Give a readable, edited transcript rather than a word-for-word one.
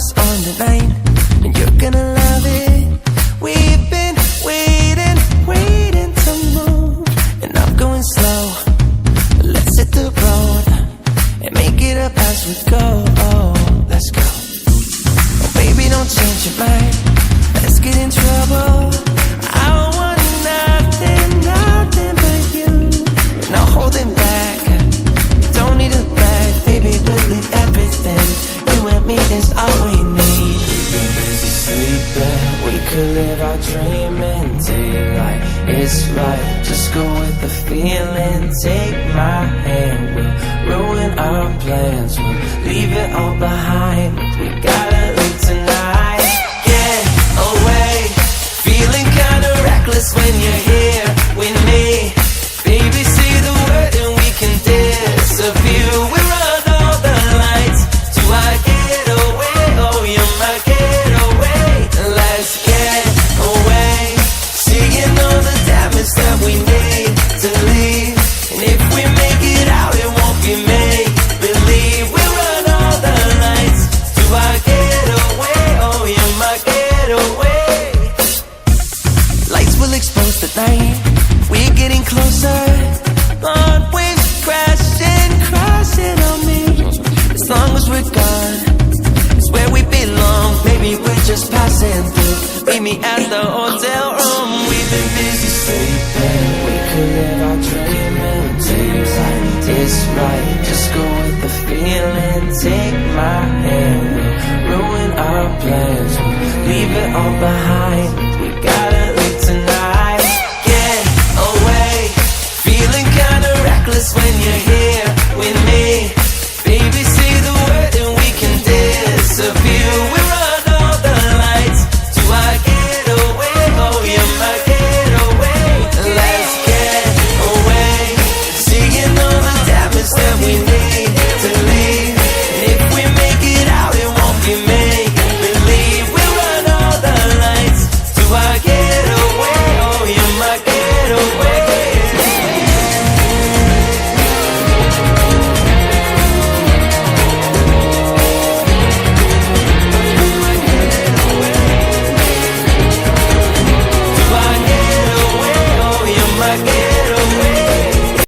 what's on the line, and you're gonna love it. We've been waiting to move, and I'm going slow. Let's hit the road and make it up as we go. Oh, let's go. Oh, baby, don't change your mind. Let's get in trouble. I want nothing but you. No holding back. Don't need a bag, baby. We'll leave everything. You and me is all we need. We've been busy sleeping. We could live our dream in daylight. It's right. Just go with the feeling. Take my hand. We'll ruin our plans. We'll leave it all behind. We gotta leave tonight. Get away. Feeling kinda reckless when you're here with me. Baby, say the word and we can disappear. We run all the lights to our getaway. Oh, you're my getaway. Let's get away. Seeing all the damage that we need to leave. And if we make it out, it won't be made believe. We run all the lights to our getaway. Oh, you're my getaway. Lights will expose the night. We're getting closer. On waves crashing on me. As long as we're gone, it's where we belong. Maybe we're just passing through. Meet me at the hotel room. We've been busy sleeping. We could live our dream in daylight. It's right. Just go with the feeling. Take my hand. We'll ruin our plans. We'll leave it all behind.